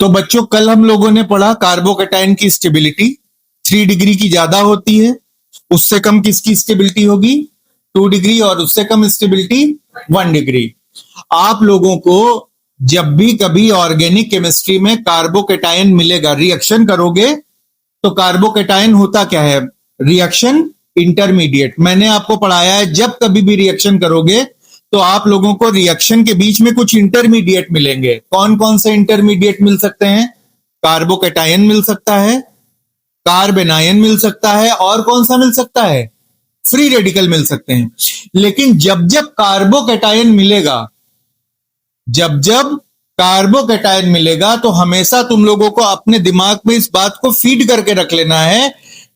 तो बच्चों कल हम लोगों ने पढ़ा कार्बोकेटाइन की स्टेबिलिटी 3 डिग्री की ज्यादा होती है, उससे कम किसकी स्टेबिलिटी होगी 2 डिग्री, और उससे कम स्टेबिलिटी 1 डिग्री। आप लोगों को जब भी कभी ऑर्गेनिक केमिस्ट्री में कार्बोकेटाइन मिलेगा, रिएक्शन करोगे तो कार्बोकेटाइन होता क्या है, रिएक्शन इंटरमीडिएट। मैंने आपको पढ़ाया है जब कभी भी रिएक्शन करोगे तो आप लोगों को रिएक्शन के बीच में कुछ इंटरमीडिएट मिलेंगे। कौन कौन से इंटरमीडिएट मिल सकते हैं, कार्बोकेटाइन मिल सकता है, कार्बेनायन मिल सकता है, और कौन सा मिल सकता है, फ्री रेडिकल मिल सकते हैं। लेकिन जब जब कार्बोकेटाइन मिलेगा, जब जब कार्बोकेटाइन मिलेगा तो हमेशा तुम लोगों को अपने दिमाग में इस बात को फीड करके रख लेना है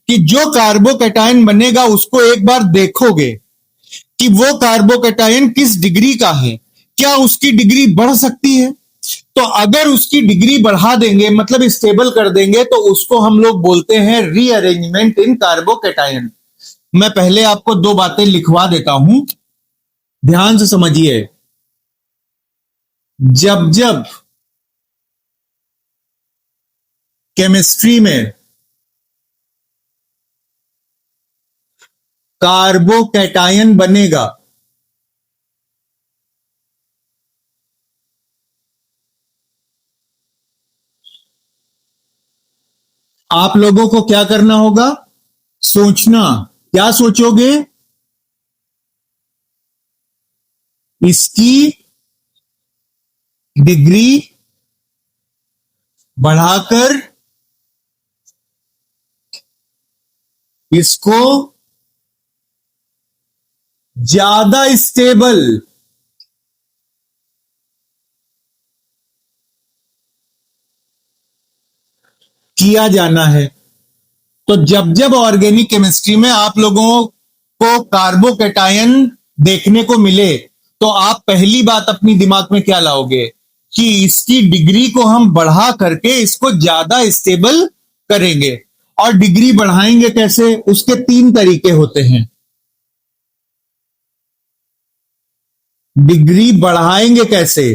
कि जो कार्बोकेटाइन बनेगा उसको एक बार देखोगे कि वो कार्बोकेटाइन किस डिग्री का है, क्या उसकी डिग्री बढ़ सकती है। तो अगर उसकी डिग्री बढ़ा देंगे, मतलब स्टेबल कर देंगे, तो उसको हम लोग बोलते हैं रीअरेंजमेंट इन कार्बोकेटाइन। मैं पहले आपको 2 बातें लिखवा देता हूं, ध्यान से समझिए। जब जब केमिस्ट्री में कार्बोकेटाइन बनेगा, आप लोगों को क्या करना होगा, सोचना। क्या सोचोगे, इसकी डिग्री बढ़ाकर इसको ज्यादा स्टेबल किया जाना है। तो जब जब ऑर्गेनिक केमिस्ट्री में आप लोगों को कार्बोकेटाइन देखने को मिले तो आप पहली बात अपनी दिमाग में क्या लाओगे कि इसकी डिग्री को हम बढ़ा करके इसको ज्यादा स्टेबल करेंगे। और डिग्री बढ़ाएंगे कैसे, उसके 3 तरीके होते हैं। डिग्री बढ़ाएंगे कैसे,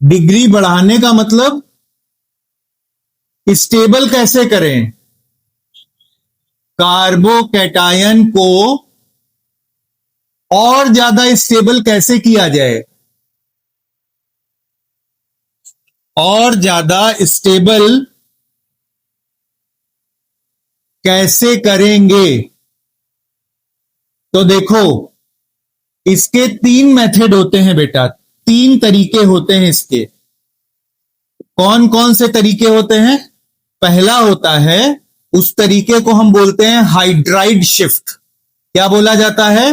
डिग्री बढ़ाने का मतलब स्टेबल कैसे करें, कार्बोकेटाइन को और ज्यादा स्टेबल कैसे किया जाए, और ज्यादा स्टेबल कैसे करेंगे। तो देखो इसके 3 मेथड होते हैं बेटा, 3 तरीके होते हैं इसके। कौन कौन से तरीके होते हैं, पहला होता है, उस तरीके को हम बोलते हैं हाइड्राइड शिफ्ट। क्या बोला जाता है,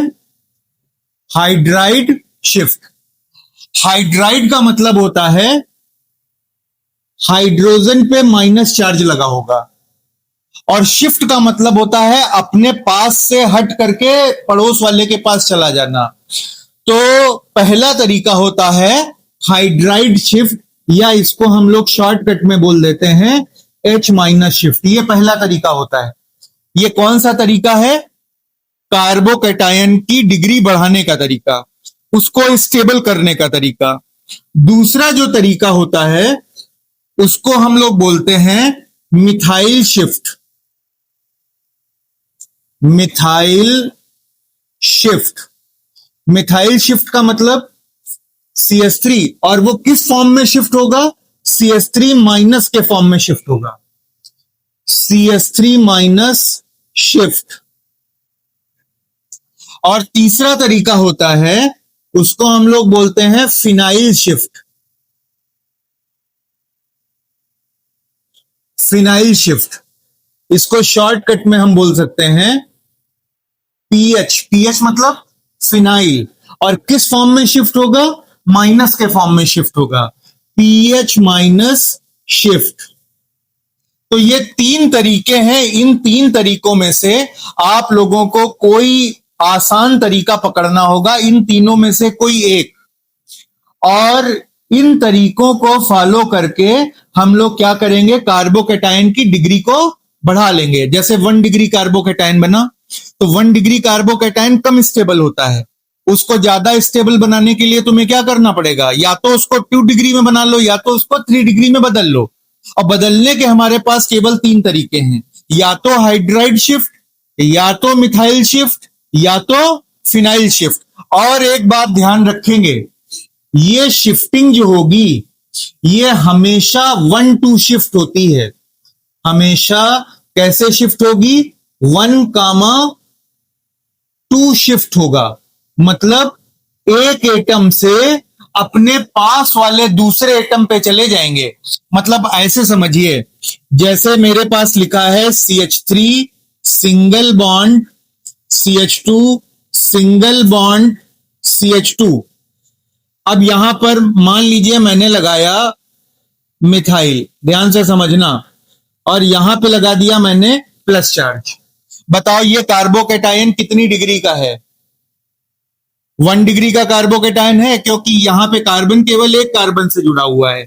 हाइड्राइड शिफ्ट। हाइड्राइड का मतलब होता है हाइड्रोजन पे माइनस चार्ज लगा होगा, और शिफ्ट का मतलब होता है अपने पास से हट करके पड़ोस वाले के पास चला जाना। तो पहला तरीका होता है हाइड्राइड शिफ्ट, या इसको हम लोग शॉर्टकट में बोल देते हैं H माइनस शिफ्ट। ये पहला तरीका होता है। ये कौन सा तरीका है, कार्बोकेटाइन की डिग्री बढ़ाने का तरीका, उसको स्टेबल करने का तरीका। दूसरा जो तरीका होता है उसको हम लोग बोलते हैं methyl shift. Methyl shift, methyl shift का मतलब CH3, और वो किस फॉर्म में शिफ्ट होगा, CH3 माइनस के फॉर्म में शिफ्ट होगा, CH3 माइनस शिफ्ट। और तीसरा तरीका होता है उसको हम लोग बोलते हैं फिनाइल शिफ्ट। फिनाइल शिफ्ट, इसको शॉर्टकट में हम बोल सकते हैं पीएच। पीएच मतलब फिनाइल, और किस फॉर्म में शिफ्ट होगा, माइनस के फॉर्म में शिफ्ट होगा, पीएच माइनस शिफ्ट। तो ये 3 तरीके हैं। इन 3 तरीकों में से आप लोगों को कोई आसान तरीका पकड़ना होगा, इन तीनों में से कोई एक, और इन तरीकों को फॉलो करके हम लोग क्या करेंगे, कार्बोकेटाइन की डिग्री को बढ़ा लेंगे। जैसे 1 डिग्री कार्बोकेटाइन बना तो 1 डिग्री कार्बोकेटाइन कम स्टेबल होता है, उसको ज्यादा स्टेबल बनाने के लिए तुम्हें क्या करना पड़ेगा, या तो उसको 2 डिग्री में बना लो या तो उसको 3 डिग्री में बदल लो। और बदलने के हमारे पास केवल 3 तरीके हैं, या तो हाइड्राइड शिफ्ट, या तो मिथाइल शिफ्ट, या तो फिनाइल शिफ्ट। और एक बात ध्यान रखेंगे, ये शिफ्टिंग जो होगी ये हमेशा 1-2 शिफ्ट होती है। हमेशा कैसे शिफ्ट होगी, 1,2 शिफ्ट होगा। मतलब एक एटम से अपने पास वाले दूसरे एटम पे चले जाएंगे। मतलब ऐसे समझिए, जैसे मेरे पास लिखा है CH3 single bond CH2 single bond CH2। अब यहां पर मान लीजिए मैंने लगाया मिथाइल, ध्यान से समझना, और यहां पे लगा दिया मैंने प्लस चार्ज। बताओ ये कार्बोकेटायन कितनी डिग्री का है, 1 डिग्री का कार्बोकेटायन है, क्योंकि यहां पे कार्बन केवल एक कार्बन से जुड़ा हुआ है।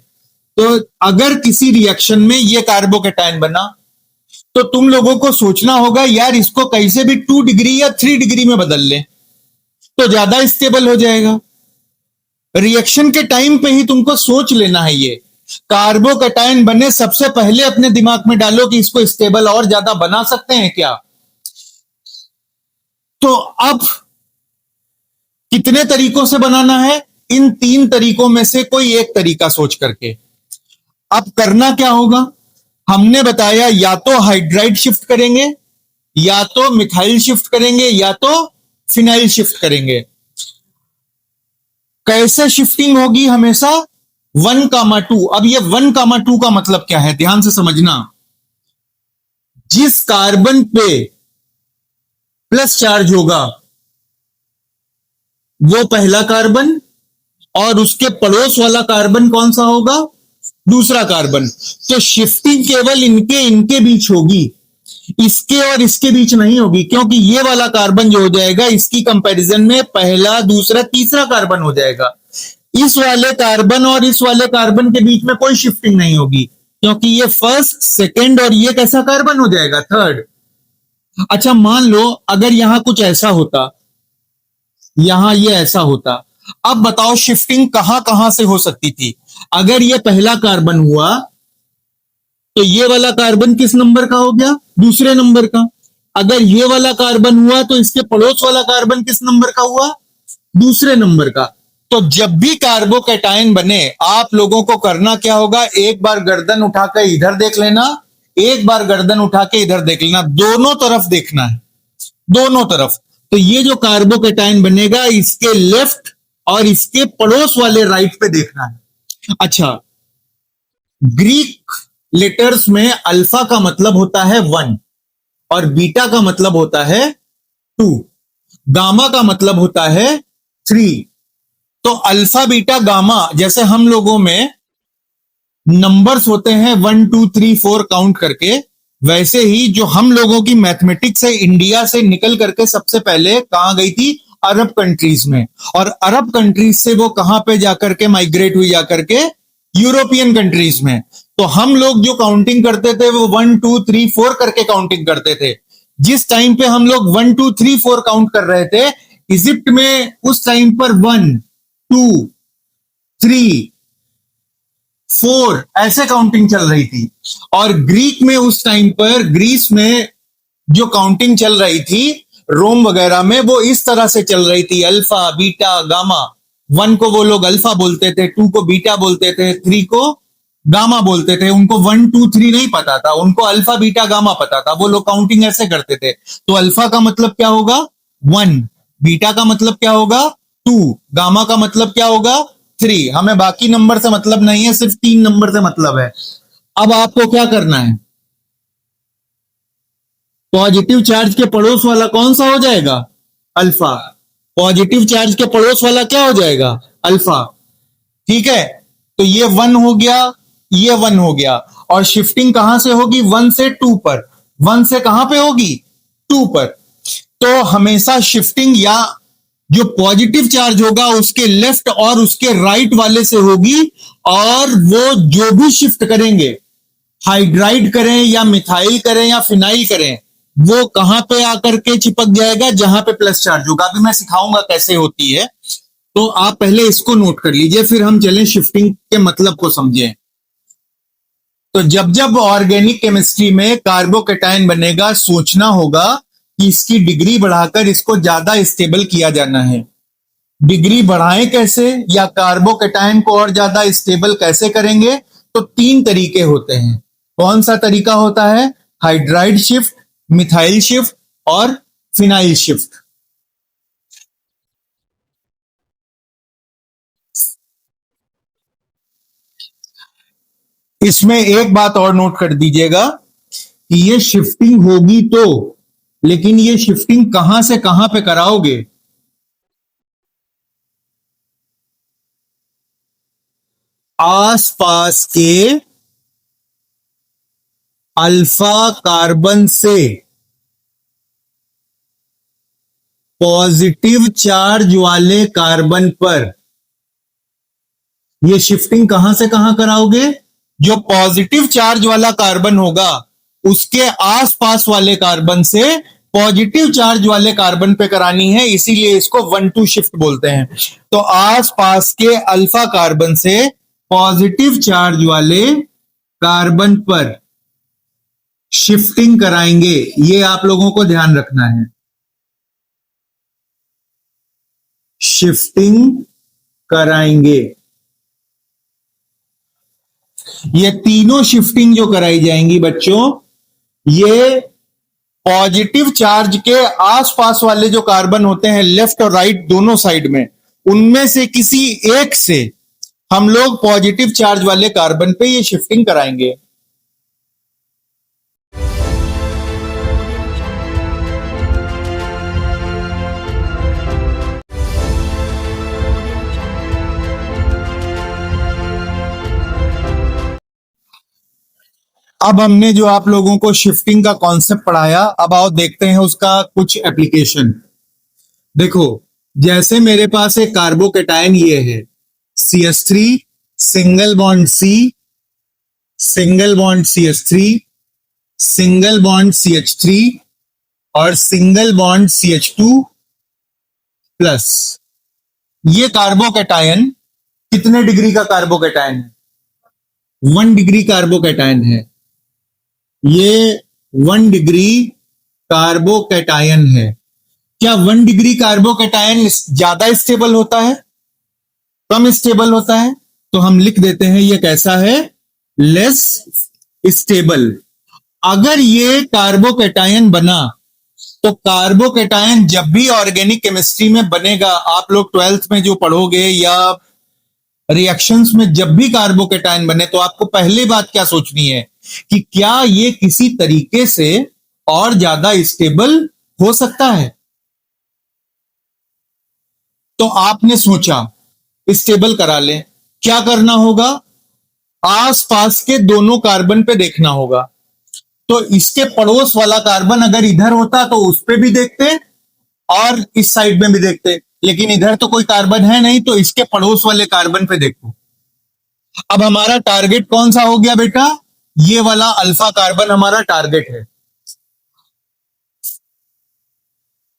तो अगर किसी रिएक्शन में ये कार्बोकेटायन बना तो तुम लोगों को सोचना होगा यार इसको कैसे भी 2 डिग्री या 3 डिग्री में बदल ले तो ज्यादा स्टेबल हो जाएगा। रिएक्शन के टाइम पे ही तुमको सोच लेना है, ये कार्बोकेटायन बने सबसे पहले अपने दिमाग में डालो कि इसको स्टेबल और ज्यादा बना सकते हैं क्या। तो अब कितने तरीकों से बनाना है, इन 3 तरीकों में से कोई एक तरीका सोच करके। अब करना क्या होगा, हमने बताया या तो हाइड्राइड शिफ्ट करेंगे, या तो मिथाइल शिफ्ट करेंगे, या तो फिनाइल शिफ्ट करेंगे। कैसे शिफ्टिंग होगी, हमेशा 1,2। अब ये 1,2 का मतलब क्या है, ध्यान से समझना। जिस कार्बन पे प्लस चार्ज होगा वो पहला कार्बन, और उसके पड़ोस वाला कार्बन कौन सा होगा, दूसरा कार्बन। तो शिफ्टिंग केवल इनके इनके बीच होगी, इसके और इसके बीच नहीं होगी, क्योंकि ये वाला कार्बन जो हो जाएगा इसकी कंपैरिजन में पहला दूसरा तीसरा कार्बन हो जाएगा। इस वाले कार्बन और इस वाले कार्बन के बीच में कोई शिफ्टिंग नहीं होगी, क्योंकि ये फर्स्ट सेकंड और ये कैसा कार्बन हो जाएगा, थर्ड। अच्छा मान लो अगर यहां कुछ ऐसा होता, यहां ये ऐसा होता, अब बताओ शिफ्टिंग कहां कहां से हो सकती थी। अगर ये पहला कार्बन हुआ तो ये वाला कार्बन किस नंबर का हो गया, दूसरे नंबर का। अगर ये वाला कार्बन हुआ तो इसके पड़ोस वाला कार्बन किस नंबर का हुआ, दूसरे नंबर का। तो जब भी कार्बोकेटायन बने आप लोगों को करना क्या होगा, एक बार गर्दन उठाकर इधर देख लेना, एक बार गर्दन उठा के इधर देख लेना, दोनों तरफ देखना है, दोनों तरफ। तो ये जो कार्बोकेटायन बनेगा इसके लेफ्ट और इसके पड़ोस वाले राइट पे देखना है। अच्छा, ग्रीक लेटर्स में अल्फा का मतलब होता है 1 और बीटा का मतलब होता है 2, गामा का मतलब होता है 3। तो अल्फा बीटा गामा जैसे हम लोगों में नंबर्स होते हैं 1 2 3 4 काउंट करके, वैसे ही जो हम लोगों की मैथमेटिक्स है इंडिया से निकल करके सबसे पहले कहां गई थी, अरब कंट्रीज में। और अरब कंट्रीज से वो कहां पे जाकर के माइग्रेट हुई, जाकर के यूरोपियन कंट्रीज में। तो हम लोग जो काउंटिंग करते थे वो 1 2 3 4 करके काउंटिंग करते थे। जिस टाइम पे हम लोग 1 2 3 4 काउंट कर रहे थे, इजिप्ट में उस टाइम पर 1 2 3 4 ऐसे काउंटिंग चल रही थी। और ग्रीक में उस टाइम पर, ग्रीस में जो काउंटिंग चल रही थी, रोम वगैरह में, वो इस तरह से चल रही थी, अल्फा बीटा गामा। 1 को वो लोग अल्फा बोलते थे, 2 को बीटा बोलते थे, 3 को गामा बोलते थे। उनको 1 2 3 नहीं पता था, उनको अल्फा बीटा गामा पता था। वो लोग काउंटिंग ऐसे करते थे। तो अल्फा का मतलब क्या होगा 1, बीटा का मतलब क्या होगा 2, गामा का मतलब क्या होगा 3। हमें बाकी नंबर से मतलब नहीं है, सिर्फ 3 नंबर से मतलब है। अब आपको क्या करना है, पॉजिटिव चार्ज के पड़ोस वाला कौन सा हो जाएगा, अल्फा। पॉजिटिव चार्ज के पड़ोस वाला क्या हो जाएगा, अल्फा। ठीक है, तो ये 1 हो गया, ये 1 हो गया। और शिफ्टिंग कहां से होगी, 1 से 2 पर। 1 से कहां पे होगी, 2 पर। तो हमेशा शिफ्टिंग या जो पॉजिटिव चार्ज होगा उसके लेफ्ट और उसके राइट वाले से होगी। और वो जो भी शिफ्ट करेंगे, हाइड्राइड करें या मिथाइल करें या फिनाइल करें, वो कहां पे आकर के चिपक जाएगा, जहां पे प्लस चार्ज होगा। अभी मैं सिखाऊंगा कैसे होती है, तो आप पहले इसको नोट कर लीजिए, फिर हम चलें शिफ्टिंग के मतलब को समझें। तो जब जब ऑर्गेनिक केमिस्ट्री में कार्बोकेटायन बनेगा, सोचना होगा कि इसकी डिग्री बढ़ाकर इसको ज्यादा स्टेबल किया जाना है। डिग्री बढ़ाएं कैसे, या कार्बोकेटायन को और ज्यादा स्टेबल कैसे करेंगे? तो तीन तरीके होते हैं। कौन सा तरीका होता है? हाइड्राइड शिफ्ट, मिथाइल शिफ्ट और फिनाइल शिफ्ट। इसमें एक बात और नोट कर दीजिएगा कि ये शिफ्टिंग होगी तो, लेकिन ये शिफ्टिंग कहां से कहां पे कराओगे? आसपास के अल्फा कार्बन से पॉजिटिव चार्ज वाले कार्बन पर ये शिफ्टिंग कहां से कहां कराओगे? जो पॉजिटिव चार्ज वाला कार्बन होगा उसके आसपास वाले कार्बन से पॉजिटिव चार्ज वाले कार्बन पे करानी है, इसीलिए इसको 1-2 शिफ्ट बोलते हैं। तो आसपास के अल्फा कार्बन से पॉजिटिव चार्ज वाले कार्बन पर शिफ्टिंग कराएंगे, ये आप लोगों को ध्यान रखना है। शिफ्टिंग कराएंगे, ये तीनों शिफ्टिंग जो कराई जाएंगी बच्चों, ये पॉजिटिव चार्ज के आसपास वाले जो कार्बन होते हैं लेफ्ट और राइट दोनों साइड में, उनमें से किसी एक से हम लोग पॉजिटिव चार्ज वाले कार्बन पे ये शिफ्टिंग कराएंगे। अब हमने जो आप लोगों को शिफ्टिंग का कॉन्सेप्ट पढ़ाया, अब आओ देखते हैं उसका कुछ एप्लीकेशन। देखो, जैसे मेरे पास एक कार्बोकेटायन ये है CH3, single bond C, single bond CH3, single bond CH3 और सिंगल बॉन्ड CH2 प्लस। ये कार्बोकेटायन कितने डिग्री का कार्बोकेटायन है? 1 डिग्री कार्बोकेटायन है। ये 1 डिग्री कार्बोकेटायन है। क्या 1 डिग्री कार्बोकेटायन ज्यादा स्टेबल होता है, कम स्टेबल होता है? तो हम लिख देते हैं ये कैसा है, लेस स्टेबल। अगर ये कार्बोकेटायन बना तो कार्बोकेटायन जब भी ऑर्गेनिक केमिस्ट्री में बनेगा, आप लोग 12th में जो पढ़ोगे या रिएक्शंस में जब भी कार्बोकेटायन बने, तो आपको पहली बात क्या सोचनी है कि क्या ये किसी तरीके से और ज्यादा स्टेबल हो सकता है? तो आपने सोचा स्टेबल करा ले, क्या करना होगा? आसपास के दोनों कार्बन पे देखना होगा। तो इसके पड़ोस वाला कार्बन अगर इधर होता तो उस पे भी देखते और इस साइड में भी देखते, लेकिन इधर तो कोई कार्बन है नहीं, तो इसके पड़ोस वाले कार्बन पे देखो। अब हमारा टारगेट कौन सा हो गया बेटा? ये वाला अल्फा कार्बन हमारा टारगेट है।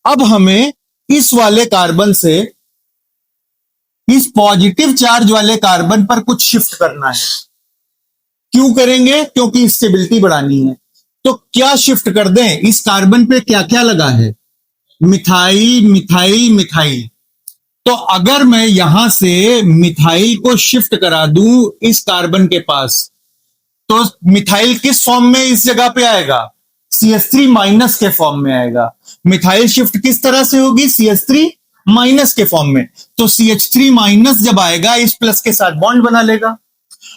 अब हमें इस वाले कार्बन से इस पॉजिटिव चार्ज वाले कार्बन पर कुछ शिफ्ट करना है। क्यों करेंगे? क्योंकि स्टेबिलिटी बढ़ानी है। तो क्या शिफ्ट कर दें? इस कार्बन पे क्या क्या लगा है? Methyl, methyl, methyl. तो अगर मैं यहां से मिथाइल को शिफ्ट करा दूं इस कार्बन के पास, तो मिथाइल किस फॉर्म में इस जगह पे आएगा? CH3 माइनस के फॉर्म में आएगा। मिथाइल शिफ्ट किस तरह से होगी? CH3 माइनस के फॉर्म में। तो CH3 माइनस जब आएगा, इस प्लस के साथ बॉन्ड बना लेगा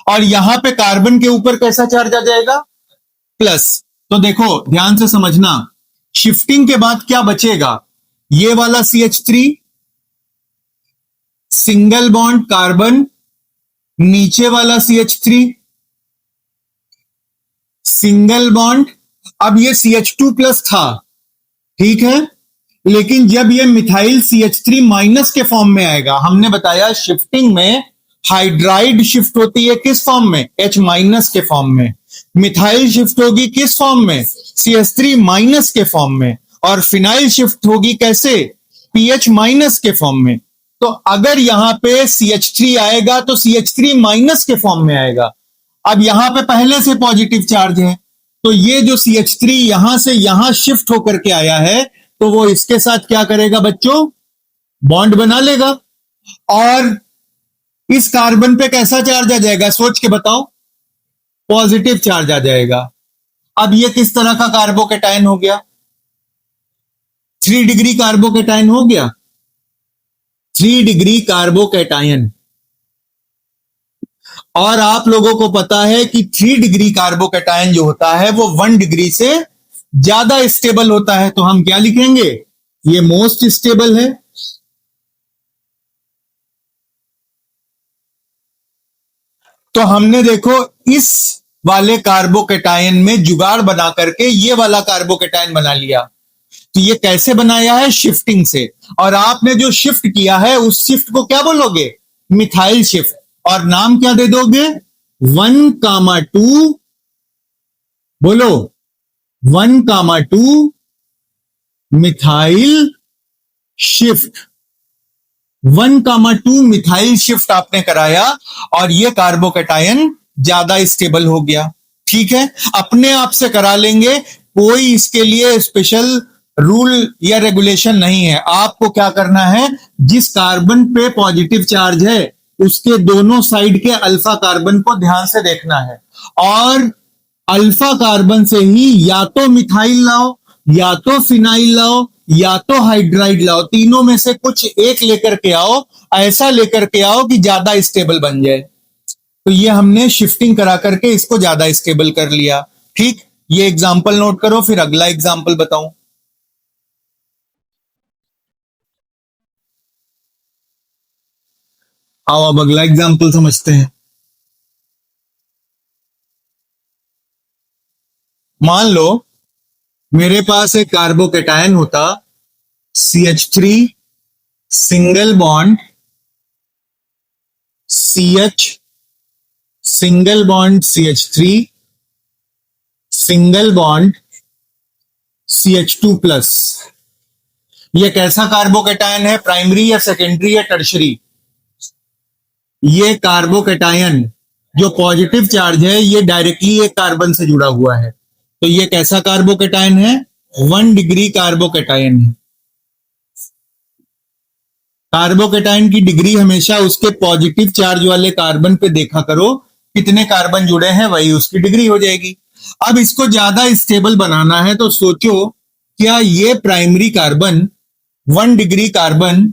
और यहां पे कार्बन के ऊपर कैसा चार्ज आ जाएगा? प्लस। तो देखो ध्यान से समझना, शिफ्टिंग के बाद क्या बचेगा? ये वाला CH3, सिंगल बॉन्ड कार्बन, नीचे वाला CH3, सिंगल बॉन्ड। अब ये CH2 प्लस था, ठीक है, लेकिन जब ये मिथाइल CH3 माइनस के फॉर्म में आएगा, हमने बताया शिफ्टिंग में हाइड्राइड शिफ्ट होती है किस फॉर्म में? H माइनस के फॉर्म में। मिथाइल शिफ्ट होगी किस फॉर्म में? CH3 माइनस के फॉर्म में, और फिनाइल शिफ्ट होगी कैसे? पीएच माइनस के फॉर्म में। तो अगर यहां पे CH3 आएगा तो CH3 माइनस के फॉर्म में आएगा। अब यहां पे पहले से पॉजिटिव चार्ज है, तो ये जो CH3 यहां से यहां शिफ्ट होकर के आया है, तो वो इसके साथ क्या करेगा बच्चों? बॉन्ड बना लेगा, और इस कार्बन पे कैसा चार्ज आ जाएगा? सोच के बताओ। पॉजिटिव चार्ज आ जाएगा। अब ये किस तरह का कार्बोकेटायन हो गया? 3 डिग्री कार्बोकेटायन हो गया। 3 डिग्री कार्बोकेटायन। और आप लोगों को पता है कि 3 डिग्री कार्बोकेटायन जो होता है वो 1 डिग्री से ज्यादा स्टेबल होता है। तो हम क्या लिखेंगे? ये मोस्ट स्टेबल है। तो हमने देखो इस वाले कार्बोकेटायन में जुगाड़ बना करके ये वाला कार्बोकेटायन बना लिया। तो ये कैसे बनाया है? शिफ्टिंग से। और आपने जो शिफ्ट किया है उस शिफ्ट को क्या बोलोगे? Methyl shift. और नाम क्या दे दोगे? 1,2 बोलो, 1,2 मिथाइल शिफ्ट। 1,2 मिथाइल शिफ्ट आपने कराया और ये कार्बोकेटायन ज्यादा स्टेबल हो गया। ठीक है, अपने आप से करा लेंगे, कोई इसके लिए स्पेशल रूल या रेगुलेशन नहीं है। आपको क्या करना है? जिस कार्बन पे पॉजिटिव चार्ज है उसके दोनों साइड के अल्फा कार्बन को ध्यान से देखना है, और अल्फा कार्बन से ही या तो मिथाइल लाओ, या तो फिनाइल लाओ, या तो हाइड्राइड लाओ। तीनों में से कुछ एक लेकर के आओ, ऐसा लेकर के आओ कि ज्यादा स्टेबल बन जाए। तो ये हमने शिफ्टिंग करा करके इसको ज्यादा स्टेबल कर लिया। ठीक, ये एग्जाम्पल नोट करो, फिर अगला एग्जाम्पल बताऊं। आओ अब अगला एग्जाम्पल समझते हैं। मान लो मेरे पास एक कार्बोकेटायन होता CH3 single bond CH, single bond CH3, single bond CH2 plus. ये कैसा कार्बोकेटायन है? प्राइमरी या सेकेंडरी या टर्शरी? ये कार्बोकेटायन जो पॉजिटिव चार्ज है ये डायरेक्टली एक कार्बन से जुड़ा हुआ है। तो ये कैसा कार्बोकेटायन है? 1 डिग्री कार्बोकेटायन है। कार्बोकेटायन की डिग्री हमेशा उसके पॉजिटिव चार्ज वाले कार्बन पे देखा करो, कितने कार्बन जुड़े हैं वही उसकी डिग्री हो जाएगी। अब इसको ज्यादा स्टेबल बनाना है तो सोचो, क्या ये प्राइमरी कार्बन 1 डिग्री कार्बन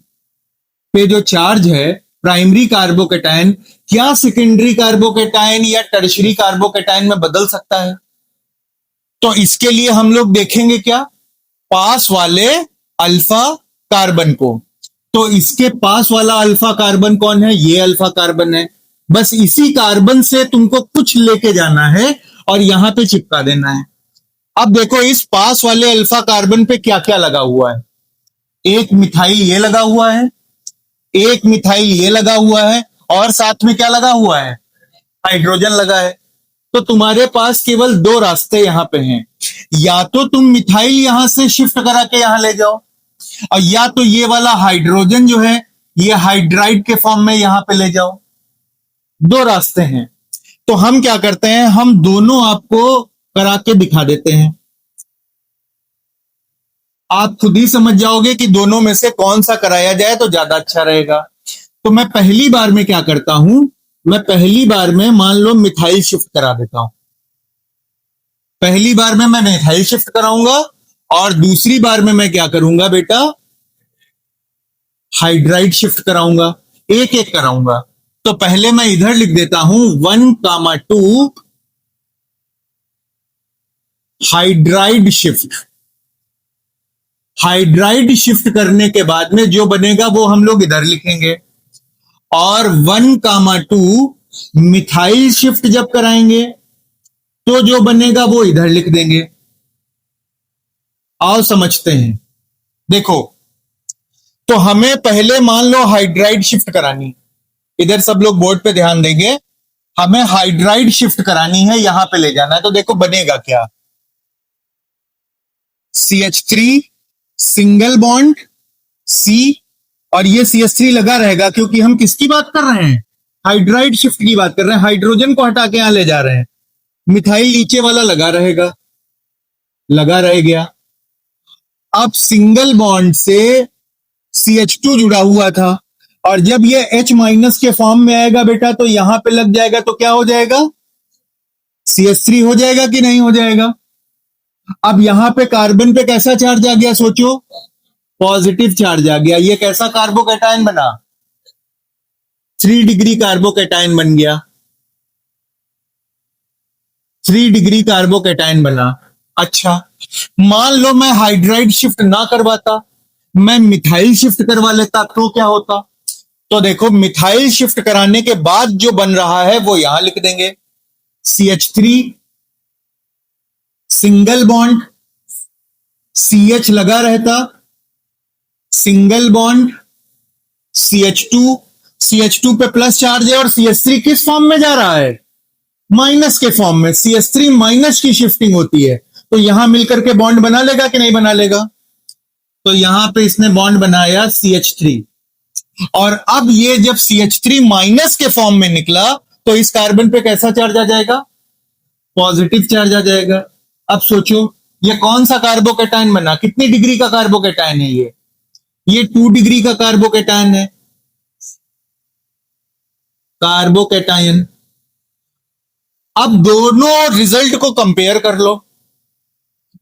पे जो चार्ज है प्राइमरी कार्बोकेटायन, क्या सेकेंडरी कार्बोकेटायन या टर्शरी कार्बोकेटायन में बदल सकता है? तो इसके लिए हम लोग देखेंगे क्या? पास वाले अल्फा कार्बन को। तो इसके पास वाला अल्फा कार्बन कौन है? ये अल्फा कार्बन है। बस इसी कार्बन से तुमको कुछ लेके जाना है और यहां पे चिपका देना है। अब देखो इस पास वाले अल्फा कार्बन पे क्या क्या लगा हुआ है। एक मिथाइल ये लगा हुआ है, एक मिथाइल ये लगा हुआ है, और साथ में क्या लगा हुआ है? हाइड्रोजन लगा है। तो तुम्हारे पास केवल 2 रास्ते यहां पे हैं। या तो तुम मिथाइल यहां से शिफ्ट करा के यहां ले जाओ, और या तो ये वाला हाइड्रोजन जो है ये हाइड्राइड के फॉर्म में यहां पे ले जाओ। 2 रास्ते हैं। तो हम क्या करते हैं? हम दोनों आपको करा के दिखा देते हैं, आप खुद ही समझ जाओगे कि दोनों में से कौन सा कराया जाए तो ज्यादा अच्छा रहेगा। तो मैं पहली बार में क्या करता हूं? मैं पहली बार में मान लो मिथाइल शिफ्ट करा देता हूं। पहली बार में मैं मिथाइल शिफ्ट कराऊंगा, और दूसरी बार में मैं क्या करूंगा बेटा? हाइड्राइड शिफ्ट कराऊंगा। एक एक कराऊंगा। तो पहले मैं इधर लिख देता हूं 1,2 हाइड्राइड शिफ्ट। हाइड्राइड शिफ्ट करने के बाद में जो बनेगा वो हम लोग इधर लिखेंगे, और 1,2 मिथाइल शिफ्ट जब कराएंगे तो जो बनेगा वो इधर लिख देंगे। आओ समझते हैं। देखो, तो हमें पहले मान लो हाइड्राइड शिफ्ट करानी। इधर सब लोग बोर्ड पे ध्यान देंगे। हमें हाइड्राइड शिफ्ट करानी है, यहां पे ले जाना है, तो देखो बनेगा क्या। CH3 सिंगल बॉन्ड C, और ये CH3 लगा रहेगा क्योंकि हम किसकी बात कर रहे हैं, हाइड्राइड शिफ्ट की बात कर रहे हैं। हाइड्रोजन को हटा के यहां ले जा रहे हैं, मिथाइल नीचे वाला लगा रहेगा, लगा रह गया। अब सिंगल बॉन्ड से CH2 जुड़ा हुआ था, और जब ये H माइनस के फॉर्म में आएगा बेटा तो यहां पे लग जाएगा, तो क्या हो जाएगा, CH3 हो जाएगा कि नहीं हो जाएगा। अब यहां पे कार्बन पे कैसा चार्ज आ गया, सोचो, पॉजिटिव चार्ज आ गया। ये कैसा कार्बोकैटायन बना, 3 डिग्री कार्बोकैटायन बन गया, 3 डिग्री कार्बोकैटायन बना। अच्छा, मान लो मैं हाइड्राइड शिफ्ट ना करवाता, मैं मिथाइल शिफ्ट करवा लेता, तो क्या होता। तो देखो, मिथाइल शिफ्ट कराने के बाद जो बन रहा है वो यहां लिख देंगे, CH3 सिंगल बॉन्ड, CH लगा रहता, सिंगल बॉन्ड CH2, CH2 पे प्लस चार्ज है, और CH3 किस फॉर्म में जा रहा है, माइनस के फॉर्म में। CH3 माइनस की शिफ्टिंग होती है, तो यहां मिलकर के बॉन्ड बना लेगा कि नहीं बना लेगा। तो यहां पे इसने बॉन्ड बनाया CH3, और अब ये जब CH3 माइनस के फॉर्म में निकला तो इस कार्बन पे कैसा चार्ज आ जाएगा, पॉजिटिव चार्ज आ जाएगा। अब सोचो, ये कौन सा कार्बोकैटायन बना, कितनी डिग्री का कार्बोकैटायन है ये 2 डिग्री का कार्बोकैटायन है, कार्बोकैटायन। अब दोनों रिजल्ट को कंपेयर कर लो,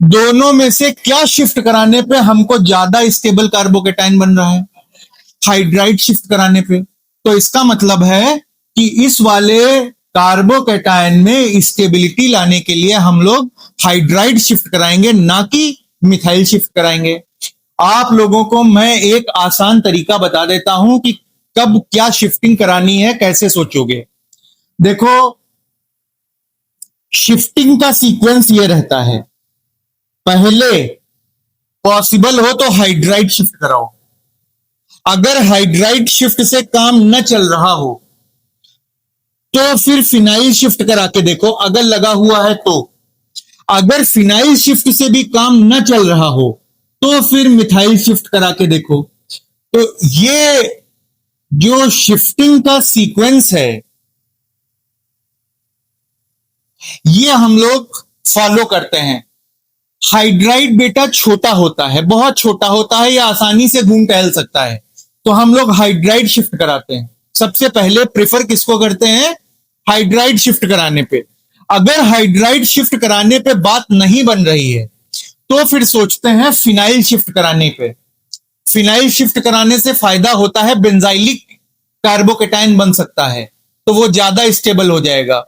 दोनों में से क्या शिफ्ट कराने पे हमको ज्यादा स्टेबल कार्बोकैटायन बन रहा है, हाइड्राइड शिफ्ट कराने पे। तो इसका मतलब है कि इस वाले कार्बोकैटायन में स्टेबिलिटी लाने के लिए हम लोग हाइड्राइड शिफ्ट कराएंगे, ना कि मिथाइल शिफ्ट कराएंगे। आप लोगों को मैं एक आसान तरीका बता देता हूं कि कब क्या शिफ्टिंग करानी है, कैसे सोचोगे। देखो, शिफ्टिंग का सीक्वेंस ये रहता है, पहले पॉसिबल हो तो हाइड्राइड शिफ्ट कराओ, अगर हाइड्राइड शिफ्ट से काम न चल रहा हो तो फिर फिनाइल शिफ्ट करा के देखो, अगर लगा हुआ है तो। अगर फिनाइल शिफ्ट से भी काम न चल रहा हो तो फिर मिथाइल शिफ्ट करा के देखो। तो ये जो शिफ्टिंग का सीक्वेंस है ये हम लोग फॉलो करते हैं। हाइड्राइड बेटा छोटा होता है, बहुत छोटा होता है, या आसानी से घूम टहल सकता है, तो हम लोग हाइड्राइड शिफ्ट कराते हैं। सबसे पहले प्रेफर किसको करते हैं, हाइड्राइड शिफ्ट कराने पे। अगर हाइड्राइड शिफ्ट कराने पे बात नहीं बन रही है तो फिर सोचते हैं फिनाइल शिफ्ट कराने पे। फिनाइल शिफ्ट कराने से फायदा होता है, बेंजाइलिक कार्बोकैटायन बन सकता है, तो वो ज्यादा स्टेबल हो जाएगा।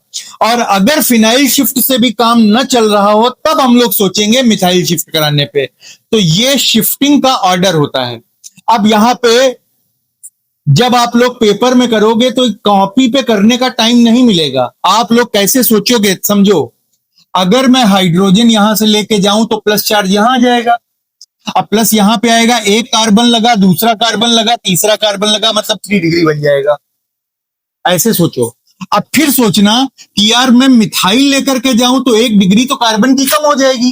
और अगर फिनाइल शिफ्ट से भी काम न चल रहा हो तब हम लोग सोचेंगे मिथाइल शिफ्ट कराने पे। तो ये शिफ्टिंग का ऑर्डर होता है। अब यहां पे जब आप लोग पेपर में करोगे तो कॉपी पे करने का टाइम नहीं मिलेगा। आप लोग कैसे सोचोगे, समझो, अगर मैं हाइड्रोजन यहां से लेके जाऊं तो प्लस चार्ज यहां आ जाएगा, अब प्लस यहां पे आएगा, एक कार्बन लगा, दूसरा कार्बन लगा, तीसरा कार्बन लगा, मतलब 3 डिग्री बन जाएगा। ऐसे सोचो। अब फिर सोचना कि यार मैं मिथाइल लेकर के जाऊं तो 1 डिग्री तो कार्बन की कम हो जाएगी,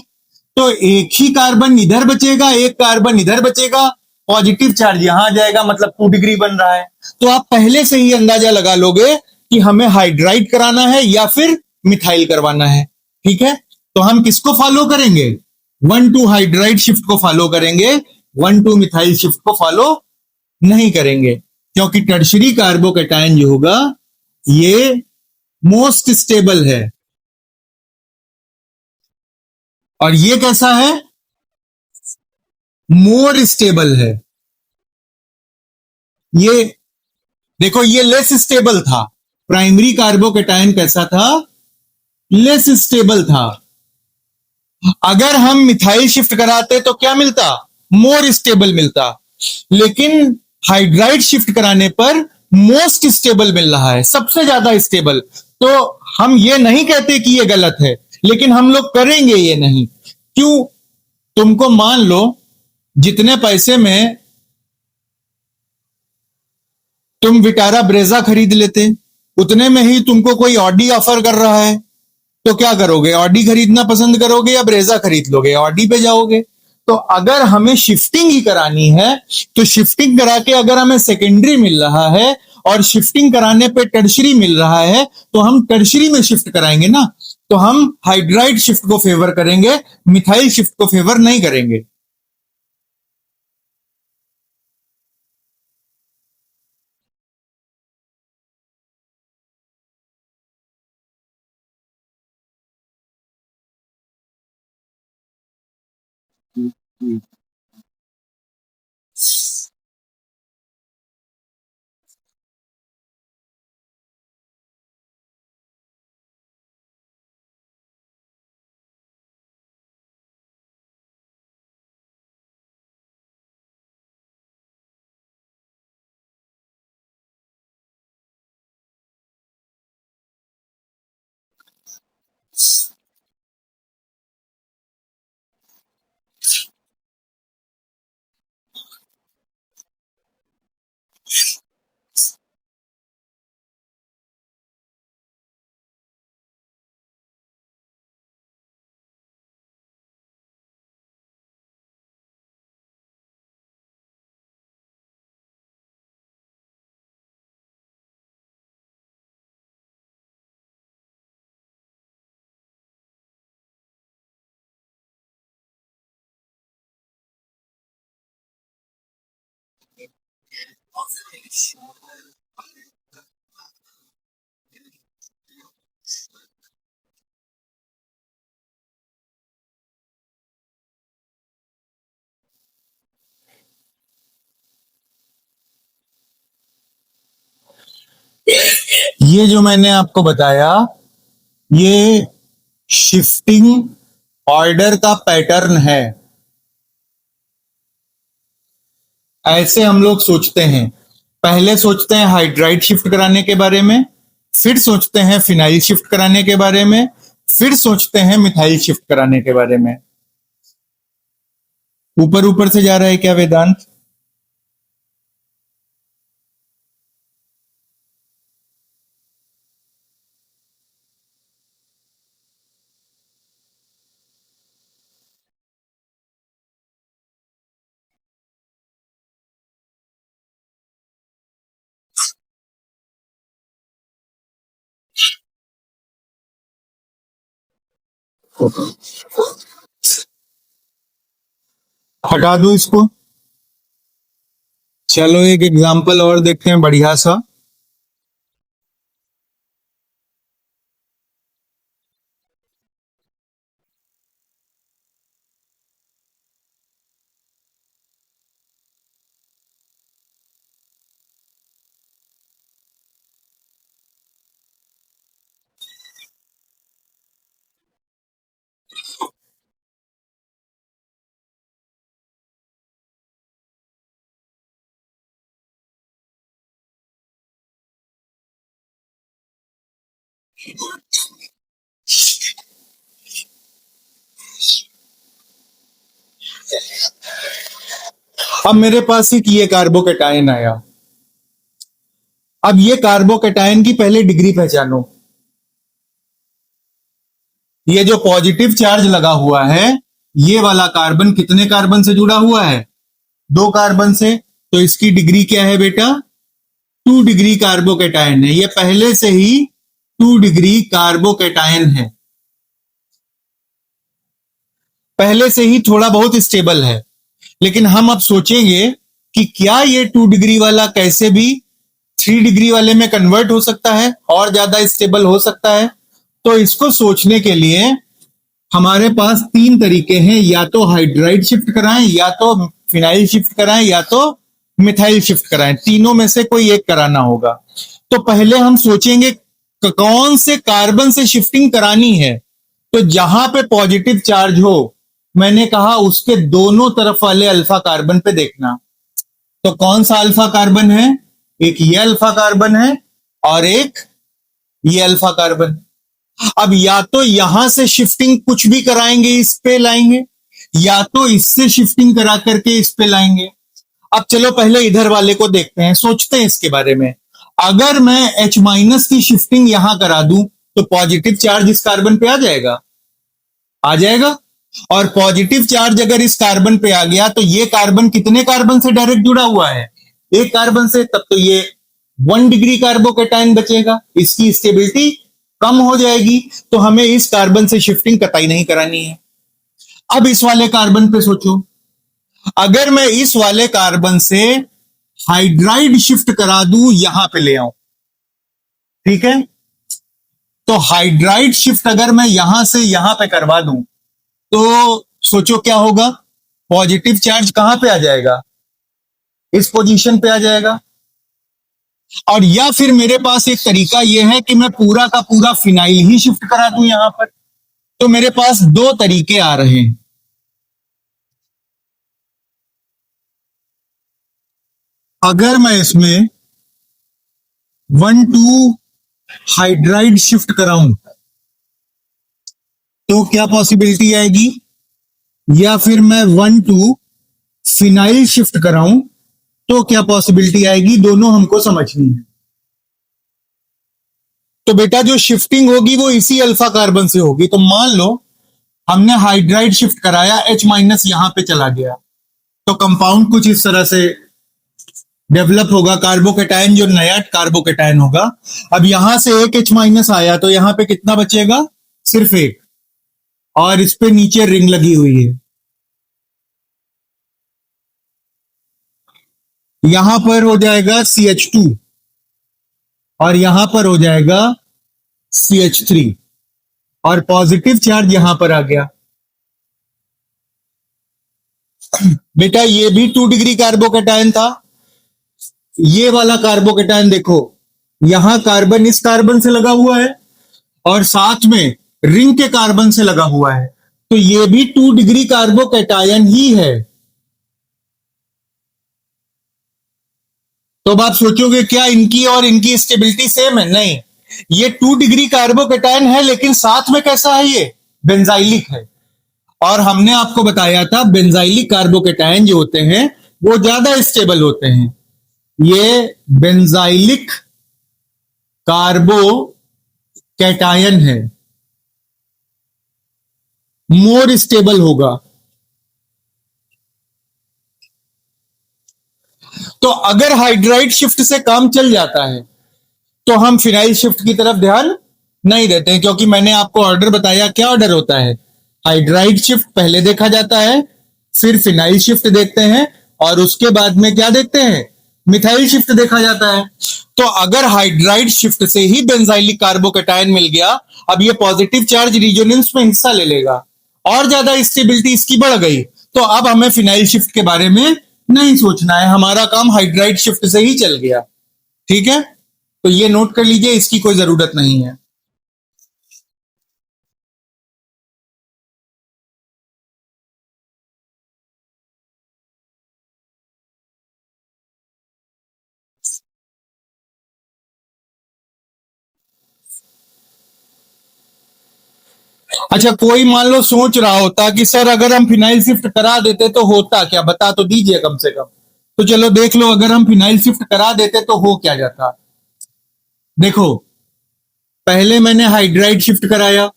तो एक ही कार्बन इधर बचेगा, एक कार्बन इधर बचेगा, पॉजिटिव चार्ज यहां आ जाएगा, मतलब 2 डिग्री बन रहा है। तो आप पहले से ही अंदाजा लगा लोगे कि हमें हाइड्राइड कराना है या फिर मिथाइल करवाना है। ठीक है, तो हम किसको फॉलो करेंगे, 1-2 हाइड्राइड शिफ्ट को फॉलो करेंगे, 1-2 मिथाइल शिफ्ट को फॉलो नहीं करेंगे, क्योंकि टर्शरी कार्बोकैटायन जो होगा ये मोस्ट स्टेबल है। और ये कैसा है, मोर स्टेबल है। ये देखो, ये लेस स्टेबल था, प्राइमरी कार्बोकैटायन कैसा था, लेस स्टेबल था। अगर हम मिथाइल शिफ्ट कराते तो क्या मिलता, मोर स्टेबल मिलता। लेकिन हाइड्राइड शिफ्ट कराने पर मोस्ट स्टेबल मिल रहा है, सबसे ज्यादा स्टेबल। तो हम ये नहीं कहते कि ये गलत है, लेकिन हम लोग करेंगे ये नहीं। क्यों, तुमको मान लो जितने पैसे में तुम विटारा ब्रेजा खरीद लेते उतने में ही तुमको कोई ऑडी ऑफर कर रहा है, तो क्या करोगे? ऑडी खरीदना पसंद करोगे या ब्रेजा खरीद लोगे? ऑडी पे जाओगे। तो अगर हमें शिफ्टिंग ही करानी है, तो शिफ्टिंग करा के अगर हमें सेकेंडरी मिल रहा है और शिफ्टिंग कराने पे टर्शरी मिल रहा है, तो हम टर्शरी में शिफ्ट कराएंगे ना। तो हम हाइड्राइड शिफ्ट को फेवर करेंगे, मिथाइल शिफ्ट को फेवर नहीं करेंगे। ये जो मैंने आपको बताया, ये शिफ्टिंग ऑर्डर का पैटर्न है। ऐसे हम लोग सोचते हैं। पहले सोचते हैं हाइड्राइड शिफ्ट कराने के बारे में, फिर सोचते हैं फिनाइल शिफ्ट कराने के बारे में, फिर सोचते हैं मिथाइल शिफ्ट कराने के बारे में। ऊपर ऊपर से जा रहा है क्या वेदांत? हटा दो इसको। चलो एक एग्जांपल और देखते हैं बढ़िया सा। अब मेरे पास एक ये कार्बोकेटाइन आया। अब ये कार्बोकेटाइन की पहले डिग्री पहचानो। ये जो पॉजिटिव चार्ज लगा हुआ है, ये वाला कार्बन कितने कार्बन से जुड़ा हुआ है? 2 कार्बन से। तो इसकी डिग्री क्या है बेटा? 2 डिग्री कार्बोकेटाइन है। ये पहले से ही 2 डिग्री कार्बोकेटाइन है, पहले से ही थोड़ा बहुत स्टेबल है। लेकिन हम अब सोचेंगे कि क्या ये 2 डिग्री वाला कैसे भी 3 डिग्री वाले में कन्वर्ट हो सकता है और ज्यादा स्टेबल हो सकता है। तो इसको सोचने के लिए हमारे पास 3 तरीके हैं, या तो हाइड्राइड शिफ्ट कराएं, या तो फिनाइल शिफ्ट कराएं, या तो मिथाइल शिफ्ट कराएं। तीनों में से कोई एक कराना होगा। तो पहले हम सोचेंगे कौन से कार्बन से शिफ्टिंग करानी है। तो जहां पे पॉजिटिव चार्ज हो, मैंने कहा उसके दोनों तरफ वाले अल्फा कार्बन पे देखना। तो कौन सा अल्फा कार्बन है? एक ये अल्फा कार्बन है और एक ये अल्फा कार्बन। अब या तो यहां से शिफ्टिंग कुछ भी कराएंगे इस पे लाएंगे, या तो इससे शिफ्टिंग करा करके इस पे लाएंगे। अब चलो पहले इधर वाले को देखते हैं, सोचते हैं इसके बारे में। अगर मैं H माइनस की शिफ्टिंग यहां करा दूं तो पॉजिटिव चार्ज इस कार्बन पे आ जाएगा, आ जाएगा। और पॉजिटिव चार्ज अगर इस कार्बन पे आ गया तो ये कार्बन कितने कार्बन से डायरेक्ट जुड़ा हुआ है? एक कार्बन से। तब तो ये 1 डिग्री कार्बोकेटाइन बचेगा, इसकी स्टेबिलिटी कम हो जाएगी। तो हमें इस कार्बन से शिफ्टिंग कतई नहीं करानी है। अब इस वाले कार्बन पे सोचो, अगर मैं इस वाले कार्बन से हाइड्राइड शिफ्ट करा दूं, यहां पे ले आऊं, ठीक है? तो हाइड्राइड शिफ्ट अगर मैं यहां से यहां पे करवा दूं तो सोचो क्या होगा? पॉजिटिव चार्ज कहां पे आ जाएगा? इस पोजीशन पे आ जाएगा। और या फिर मेरे पास एक तरीका यह है कि मैं पूरा का पूरा फिनाइल ही शिफ्ट करा दूं यहां पर। तो मेरे पास दो तरीके आ रहे हैं। अगर मैं इसमें 1,2 हाइड्राइड शिफ्ट कराऊं तो क्या पॉसिबिलिटी आएगी? या फिर मैं 1,2 फिनाइल शिफ्ट कराऊं तो क्या पॉसिबिलिटी आएगी? दोनों हमको समझनी है। तो बेटा जो शिफ्टिंग होगी वो इसी अल्फा कार्बन से होगी। तो मान लो हमने हाइड्राइड शिफ्ट कराया, H माइनस यहां पे चला गया, तो कंपाउंड कुछ इस तरह से डेवलप होगा। कार्बोकेटाइन जो नया कार्बोकेटाइन होगा, अब यहां से एक H माइनस आया तो यहां पे कितना बचेगा? सिर्फ एक। और इस पे नीचे रिंग लगी हुई है। यहां पर हो जाएगा CH2 और यहां पर हो जाएगा CH3 और पॉजिटिव चार्ज यहां पर आ गया। बेटा ये भी 2 डिग्री कार्बोकेटाइन था। ये वाला कार्बोकेटाइन देखो, यहां कार्बन इस कार्बन से लगा हुआ है और साथ में रिंग के कार्बन से लगा हुआ है। तो ये भी 2 डिग्री कार्बोकेटाइन ही है। तो अब आप सोचोगे क्या इनकी और इनकी स्टेबिलिटी सेम है? नहीं, ये 2 डिग्री कार्बोकेटाइन है लेकिन साथ में कैसा है? ये बेंजाइलिक है। और हमने आपको बताया था बेंजाइलिक कार्बोकेटाइन जो होते हैं वो ज्यादा स्टेबल होते हैं। ये बेंजाइलिक कार्बोकेटाइन है, मोर स्टेबल होगा। तो अगर हाइड्राइड शिफ्ट से काम चल जाता है तो हम फिनाइल शिफ्ट की तरफ ध्यान नहीं देते हैं, क्योंकि मैंने आपको ऑर्डर बताया। क्या ऑर्डर होता है? हाइड्राइड शिफ्ट पहले देखा जाता है, फिर फिनाइल शिफ्ट देखते हैं और उसके बाद में क्या देखते हैं? मिथाइल शिफ्ट देखा जाता है। तो अगर हाइड्राइड शिफ्ट से ही बेंजाइलिक कार्बोकेटाइन मिल गया, अब ये पॉजिटिव चार्ज रिजोनेंस में हिस्सा ले लेगा और ज्यादा स्टेबिलिटी इसकी बढ़ गई। तो अब हमें फिनाइल शिफ्ट के बारे में नहीं सोचना है, हमारा काम हाइड्राइड शिफ्ट से ही चल गया। ठीक है, तो ये नोट कर लीजिए, इसकी कोई जरूरत नहीं है। अच्छा, कोई मान लो सोच रहा होता कि सर अगर हम फिनाइल शिफ्ट करा देते तो होता क्या, बता तो दीजिए कम से कम। तो चलो देख लो, अगर हम फिनाइल शिफ्ट करा देते तो हो क्या जाता। देखो, पहले मैंने हाइड्राइड शिफ्ट कराया,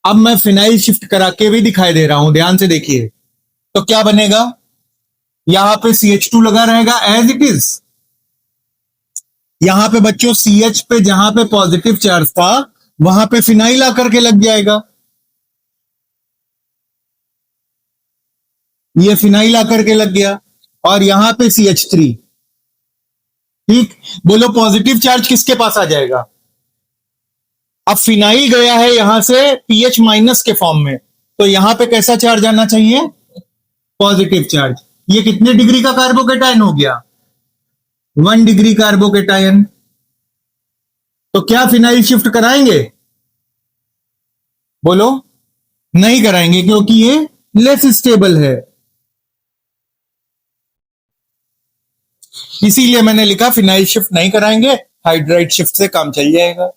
अब मैं फिनाइल शिफ्ट करा के भी दिखाई दे रहा हूं, ध्यान से देखिए। तो क्या बनेगा? यहां पे CH2 लगा रहेगा एज इट इज। यहां पे बच्चों CH पे जहां पे पॉजिटिव चार्ज था वहां पे फिनाइल आकर के लग जाएगा। ये फिनाइल आकर के लग गया और यहां पे CH3। ठीक, बोलो पॉजिटिव चार्ज किसके पास आ जाएगा? अब फिनाइल गया है यहां से पीएच माइनस के फॉर्म में, तो यहां पे कैसा चार्ज आना चाहिए? Positive charge. ये कितने डिग्री का कार्बोकेटाइन हो गया? 1 डिग्री कार्बोकेटाइन। तो क्या फिनाइल शिफ्ट कराएंगे? बोलो, नहीं कराएंगे क्योंकि ये लेस स्टेबल है। इसीलिए मैंने लिखा फिनाइल शिफ्ट नहीं कराएंगे, हाइड्राइड शिफ्ट से काम चल जाएगा।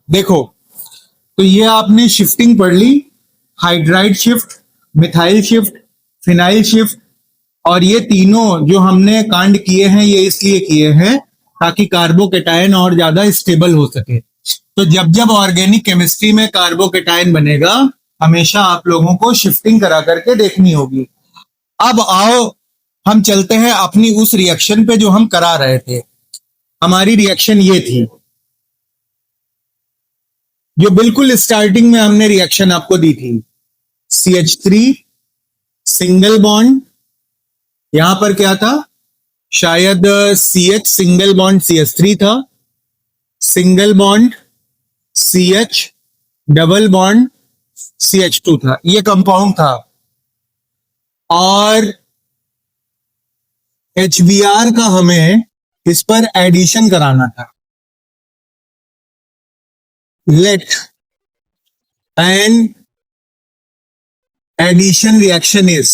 देखो, तो ये आपने शिफ्टिंग पढ़ ली, hydride shift, methyl shift, phenyl shift, और ये तीनों जो हमने कांड किए हैं ये इसलिए किए हैं ताकि कार्बोकेटायन और ज्यादा स्टेबल हो सके। तो जब जब ऑर्गेनिक केमिस्ट्री में कार्बोकेटायन बनेगा हमेशा आप लोगों को शिफ्टिंग करा करके देखनी होगी। अब आओ हम चलते हैं अपनी उस रिएक्शन पे जो हम करा रहे थे। हमारी रिएक्शन ये थी, जो बिल्कुल स्टार्टिंग में हमने रिएक्शन आपको दी थी, CH3 सिंगल बॉन्ड, यहां पर क्या था, शायद CH सिंगल बॉन्ड CH3 था, single bond CH double bond CH2 था, ये कंपाउंड था। और HBr का हमें इस पर एडिशन कराना था। Let an addition reaction is,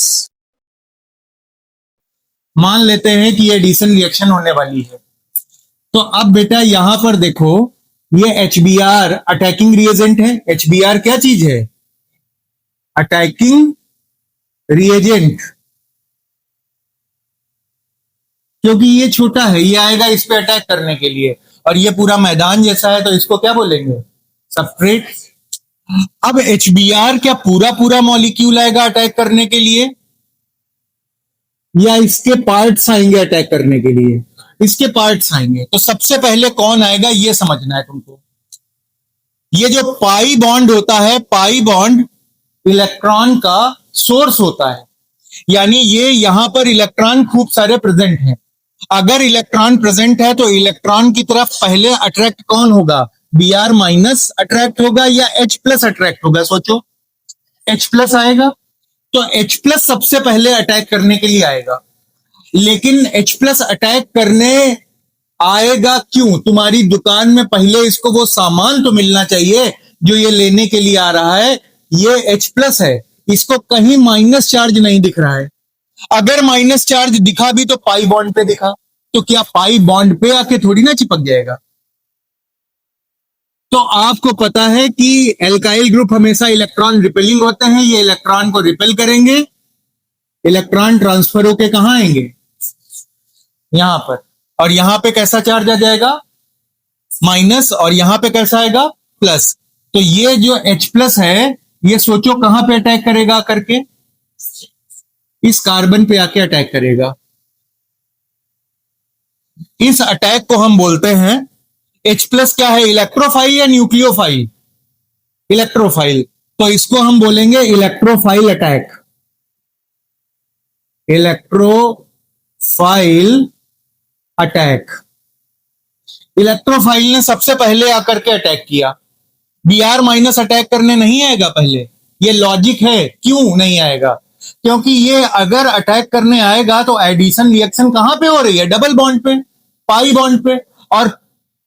मान लेते हैं कि ये एडिशन रिएक्शन होने वाली है। तो अब बेटा यहां पर देखो, ये HBr अटैकिंग रिएजेंट है। HBr क्या चीज है, अटैकिंग रिएजेंट, क्योंकि ये छोटा है, ये आएगा इस पे अटैक करने के लिए, और ये पूरा मैदान जैसा है तो इसको क्या बोलेंगे, सबस्ट्रेट। अब HBr क्या पूरा पूरा मॉलिक्यूल आएगा अटैक करने के लिए, या इसके पार्ट्स आएंगे अटैक करने के लिए, इसके पार्ट्स आएंगे। तो सबसे पहले कौन आएगा ये समझना है तुमको। ये जो पाई बॉन्ड होता है, पाई बॉन्ड इलेक्ट्रॉन का सोर्स होता है, यानी ये यहां पर इलेक्ट्रॉन खूब सारे प्रेजेंट हैं। अगर इलेक्ट्रॉन प्रेजेंट है तो इलेक्ट्रॉन की तरफ पहले अट्रैक्ट कौन होगा, Br माइनस अट्रैक्ट होगा या H प्लस अट्रैक्ट होगा, सोचो। H प्लस आएगा, तो H प्लस सबसे पहले अटैक करने के लिए आएगा। लेकिन H प्लस अटैक करने आएगा क्यों, तुम्हारी दुकान में पहले इसको वो सामान तो मिलना चाहिए जो ये लेने के लिए आ रहा है। ये H प्लस है, इसको कहीं माइनस चार्ज नहीं दिख रहा है। अगर माइनस चार्ज दिखा भी तो पाई बॉन्ड पे दिखा, तो क्या पाई बॉन्ड पे आके थोड़ी ना चिपक जाएगा। तो आपको पता है कि एल्काइल ग्रुप हमेशा इलेक्ट्रॉन रिपेलिंग होते हैं, ये इलेक्ट्रॉन को रिपेल करेंगे, इलेक्ट्रॉन ट्रांसफर होके कहां आएंगे, यहां पर। और यहां पे कैसा चार्ज आ जाएगा, माइनस, और यहां पे कैसा आएगा, प्लस। तो ये जो H प्लस है ये सोचो कहां पे अटैक करेगा करके, इस कार्बन पे आके अटैक करेगा। इस अटैक को हम बोलते हैं, H प्लस क्या है, इलेक्ट्रोफाइल या न्यूक्लियोफाइल, इलेक्ट्रोफाइल। तो इसको हम बोलेंगे electrophile attack, electrophile attack. Electrophile ने सबसे पहले आकर के अटैक किया, Br माइनस अटैक करने नहीं आएगा पहले, ये लॉजिक है। क्यों नहीं आएगा, क्योंकि ये अगर अटैक करने आएगा तो एडिशन रिएक्शन कहां पे हो रही है, डबल बॉन्ड पे, पाई बॉन्ड पे। और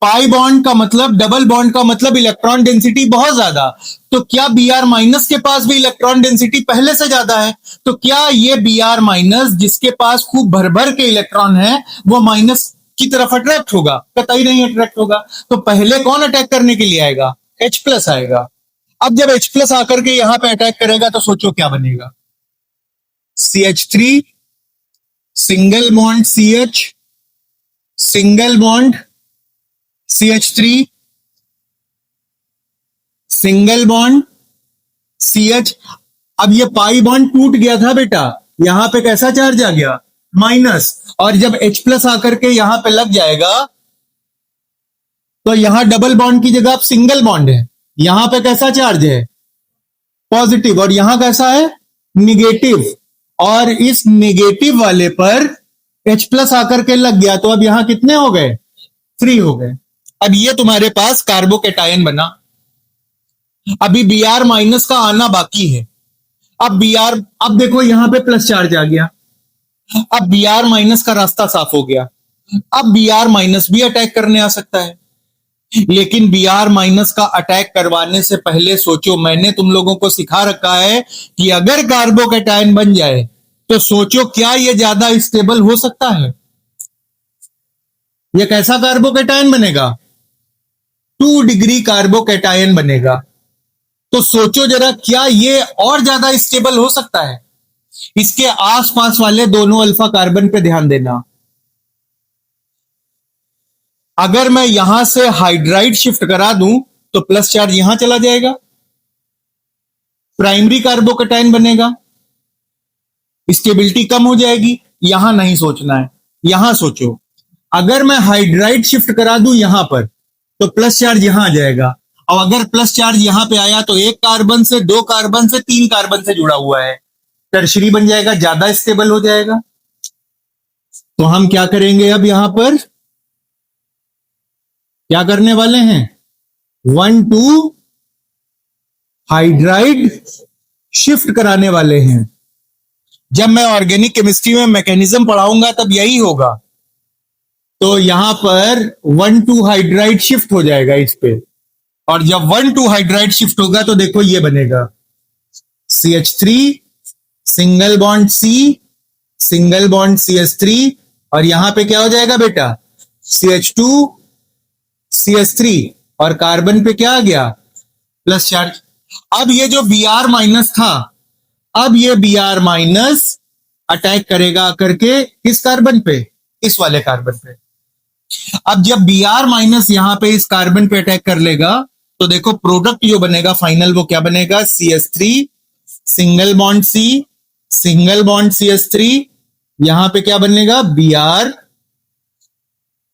पाई बॉन्ड का मतलब, डबल बॉन्ड का मतलब इलेक्ट्रॉन डेंसिटी बहुत ज्यादा। तो क्या Br माइनस के पास भी इलेक्ट्रॉन डेंसिटी पहले से ज्यादा है, तो क्या ये Br माइनस जिसके पास खूब भर भर के इलेक्ट्रॉन है वो माइनस की तरफ अट्रैक्ट होगा, कतई नहीं अट्रैक्ट होगा। तो पहले कौन अटैक करने के लिए आएगा, H प्लस आएगा। अब जब H प्लस आकर के यहां पे अटैक करेगा तो सोचो क्या बनेगा, CH3 single bond CH, single bond CH3, single bond CH। अब ये पाई बॉन्ड टूट गया था बेटा, यहां पे कैसा चार्ज आ गया, माइनस। और जब H प्लस आकर के यहां पे लग जाएगा तो यहां डबल बॉन्ड की जगह अब सिंगल बॉन्ड है, यहां पे कैसा चार्ज है, पॉजिटिव, और यहां कैसा है, निगेटिव। और इस निगेटिव वाले पर H प्लस आकर के लग गया, तो अब यहां कितने हो गए, 3 हो गए। अब ये तुम्हारे पास कार्बोकेटायन बना। अभी Br माइनस का आना बाकी है। अब Br, अब देखो यहां पे प्लस चार्ज आ गया, अब Br माइनस का रास्ता साफ हो गया। अब Br माइनस भी अटैक करने आ सकता है, लेकिन Br माइनस का अटैक करवाने से पहले सोचो, मैंने तुम लोगों को सिखा रखा है कि अगर कार्बोकेटायन बन जाए तो सोचो क्या ये ज्यादा स्टेबल हो सकता है। ये कैसा कार्बोकेटायन बनेगा, 2 डिग्री कार्बोकेटायन बनेगा। तो सोचो जरा क्या ये और ज्यादा स्टेबल हो सकता है। इसके आसपास वाले दोनों अल्फा कार्बन पे ध्यान देना। अगर मैं यहां से हाइड्राइड शिफ्ट करा दूं तो प्लस चार्ज यहां चला जाएगा, प्राइमरी कार्बोकेटाइन बनेगा, स्टेबिलिटी कम हो जाएगी। यहां नहीं सोचना है, यहां सोचो। अगर मैं हाइड्राइड शिफ्ट करा दूं यहां पर तो प्लस चार्ज यहां आ जाएगा, और अगर प्लस चार्ज यहां पे आया तो एक कार्बन से, दो कार्बन से, तीन कार्बन से जुड़ा हुआ है, टर्शरी बन जाएगा, ज्यादा स्टेबल हो जाएगा। तो हम क्या करेंगे, अब यहां पर क्या करने वाले हैं, 1,2 हाइड्राइड शिफ्ट कराने वाले हैं। जब मैं ऑर्गेनिक केमिस्ट्री में मैकेनिज्म पढ़ाऊंगा तब यही होगा। तो यहां पर 1,2 हाइड्राइड शिफ्ट हो जाएगा इस पे, और जब 1,2 हाइड्राइड शिफ्ट होगा तो देखो ये बनेगा CH3 single bond C single bond CH3, और यहां पे क्या हो जाएगा बेटा, CH2 CH3, और कार्बन पे क्या आ गया, प्लस चार्ज। अब ये जो Br माइनस था, अब ये Br माइनस अटैक करेगा करके किस कार्बन पे, इस वाले कार्बन पे। अब जब Br माइनस यहां पे इस कार्बन पे अटैक कर लेगा तो देखो प्रोडक्ट जो बनेगा फाइनल वो क्या बनेगा, CH3 single bond C single bond CH3, यहां पे क्या बनेगा, Br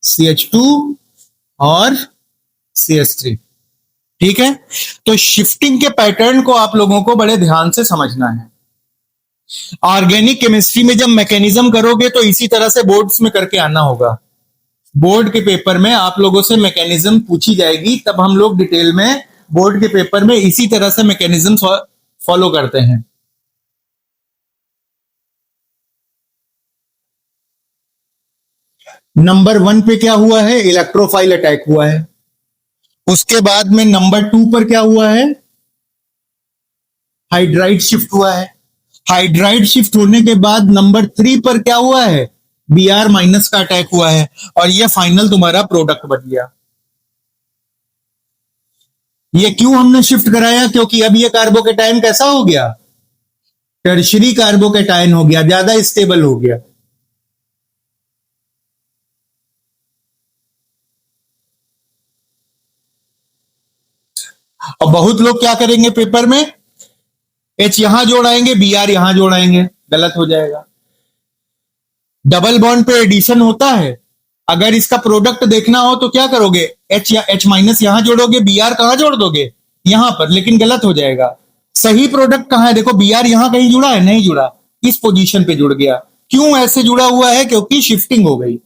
CH2 और CH3। ठीक है, तो शिफ्टिंग के पैटर्न को आप लोगों को बड़े ध्यान से समझना है। ऑर्गेनिक केमिस्ट्री में जब मैकेनिज्म करोगे तो इसी तरह से बोर्ड्स में करके आना होगा। बोर्ड के पेपर में आप लोगों से मैकेनिज्म पूछी जाएगी, तब हम लोग डिटेल में बोर्ड के पेपर में इसी तरह से मैकेनिज्म फॉलो करते हैं। नंबर 1 पे क्या हुआ है, इलेक्ट्रोफाइल अटैक हुआ है। उसके बाद में नंबर 2 पर क्या हुआ है, हाइड्राइड शिफ्ट हुआ है। हाइड्राइड शिफ्ट होने के बाद नंबर 3 पर क्या हुआ है, Br माइनस का अटैक हुआ है, और ये फाइनल तुम्हारा प्रोडक्ट बन गया। ये क्यों हमने शिफ्ट कराया, क्योंकि अब ये कार्बोकेटाइन कैसा हो गया, टर्शरी कार्बोकेटाइन हो गया, ज्यादा स्टेबल हो गया। और बहुत लोग क्या करेंगे पेपर में, H यहां जोड़ाएंगे, Br यहां जोड़ाएंगे, गलत हो जाएगा। डबल बॉन्ड पे एडिशन होता है, अगर इसका प्रोडक्ट देखना हो तो क्या करोगे, H या H माइनस यहां जोड़ोगे, Br कहां जोड़ दोगे, यहां पर, लेकिन गलत हो जाएगा। सही प्रोडक्ट कहां है, देखो Br यहां कहीं जुड़ा है, नहीं जुड़ा, इस पोजीशन पे जुड़ गया। क्यों ऐसे जुड़ा हुआ है, क्योंकि शिफ्टिंग हो गई।